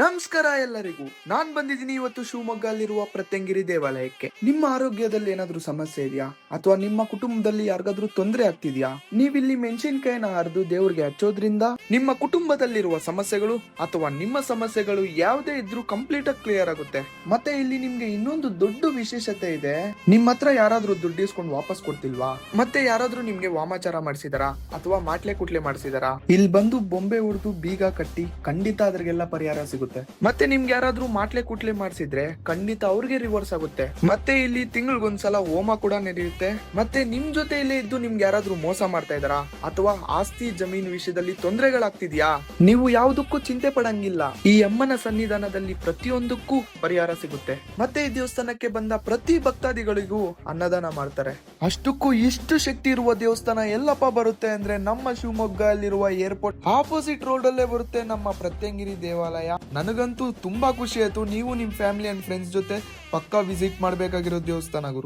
ನಮಸ್ಕಾರ ಎಲ್ಲರಿಗೂ. ನಾನ್ ಬಂದಿದ್ದೀನಿ ಇವತ್ತು ಶಿವಮೊಗ್ಗ ಅಲ್ಲಿರುವ ಪ್ರತ್ಯಂಗಿರಿ ದೇವಾಲಯಕ್ಕೆ. ನಿಮ್ಮ ಆರೋಗ್ಯದಲ್ಲಿ ಏನಾದ್ರೂ ಸಮಸ್ಯೆ ಇದೆಯಾ ಅಥವಾ ನಿಮ್ಮ ಕುಟುಂಬದಲ್ಲಿ ಯಾರಿಗಾದ್ರೂ ತೊಂದರೆ ಆಗ್ತಿದ್ಯಾ? ನೀವಿಲ್ಲಿ ಮೆಣಸಿನಕಾಯಿನ ಅರ್ದು ದೇವ್ರಿಗೆ ಹಚ್ಚೋದ್ರಿಂದ ನಿಮ್ಮ ಕುಟುಂಬದಲ್ಲಿರುವ ಸಮಸ್ಯೆಗಳು ಅಥವಾ ನಿಮ್ಮ ಸಮಸ್ಯೆಗಳು ಯಾವುದೇ ಇದ್ರೂ ಕಂಪ್ಲೀಟ್ ಆಗಿ ಕ್ಲಿಯರ್ ಆಗುತ್ತೆ. ಮತ್ತೆ ಇಲ್ಲಿ ನಿಮ್ಗೆ ಇನ್ನೊಂದು ದೊಡ್ಡ ವಿಶೇಷತೆ ಇದೆ. ನಿಮ್ಮ ಹತ್ರ ಯಾರಾದ್ರೂ ದುಡ್ಡು ಇಸ್ಕೊಂಡು ವಾಪಸ್ ಕೊಡ್ತಿಲ್ವಾ? ಮತ್ತೆ ಯಾರಾದ್ರೂ ನಿಮ್ಗೆ ವಾಮಾಚಾರ ಮಾಡಿಸಿದಾರಾ ಅಥವಾ ಮಾಟ್ಲೆ ಕುಟ್ಲೆ ಮಾಡಿಸಿದಾರಾ? ಇಲ್ಲಿ ಬಂದು ಬೊಂಬೆ ಹೊಡೆದು ಬೀಗ ಕಟ್ಟಿ ಖಂಡಿತ ಅದ್ರಿಗೆಲ್ಲ ಪರಿಹಾರ ಸಿಗುತ್ತೆ. ಮತ್ತೆ ನಿಮ್ಗೆ ಯಾರಾದ್ರೂ ಮಾಟ್ಲೆ ಕುಟ್ಲೆ ಮಾಡಿಸಿದ್ರೆ ಖಂಡಿತ ಅವ್ರಿಗೆ ರಿವರ್ಸ್ ಆಗುತ್ತೆ. ಮತ್ತೆ ಇಲ್ಲಿ ತಿಂಗಳಿಗೊಂದ್ಸಲ ಹೋಮ ಕೂಡ ನಡೆಯುತ್ತೆ. ಮತ್ತೆ ನಿಮ್ ಜೊತೆ ಇಲ್ಲೇ ಇದ್ದು ನಿಮ್ಗೆ ಯಾರಾದ್ರೂ ಮೋಸ ಮಾಡ್ತಾ ಇದಾರಾ ಅಥವಾ ಆಸ್ತಿ ಜಮೀನು ವಿಷಯದಲ್ಲಿ ತೊಂದರೆಗಳಾಗ್ತಿದ್ಯಾ? ನೀವು ಯಾವುದಕ್ಕೂ ಚಿಂತೆ ಪಡಂಗಿಲ್ಲ. ಈ ಅಮ್ಮನ ಸನ್ನಿಧಾನದಲ್ಲಿ ಪ್ರತಿಯೊಂದಕ್ಕೂ ಪರಿಹಾರ ಸಿಗುತ್ತೆ. ಮತ್ತೆ ಈ ದೇವಸ್ಥಾನಕ್ಕೆ ಬಂದ ಪ್ರತಿ ಭಕ್ತಾದಿಗಳಿಗೂ ಅನ್ನದಾನ ಮಾಡ್ತಾರೆ. ಅಷ್ಟಕ್ಕೂ ಇಷ್ಟು ಶಕ್ತಿ ಇರುವ ದೇವಸ್ಥಾನ ಎಲ್ಲಪ್ಪ ಬರುತ್ತೆ ಅಂದ್ರೆ ನಮ್ಮ ಶಿವಮೊಗ್ಗ ಅಲ್ಲಿರುವ ಏರ್ಪೋರ್ಟ್ ಆಪೋಸಿಟ್ ರೋಡ್ ಅಲ್ಲೇ ಬರುತ್ತೆ ನಮ್ಮ ಪ್ರತ್ಯಂಗಿರಿ ದೇವಾಲಯ. ನನಗಂತೂ ತುಂಬಾ ಖುಷಿ ಆಯ್ತು. ನೀವು ನಿಮ್ ಫ್ಯಾಮಿಲಿ ಅಂಡ್ ಫ್ರೆಂಡ್ಸ್ ಜೊತೆ ಪಕ್ಕಾ ವಿಸಿಟ್ ಮಾಡ್ಬೇಕಾಗಿರೋ ದೇವಸ್ಥಾನ ಗುರು.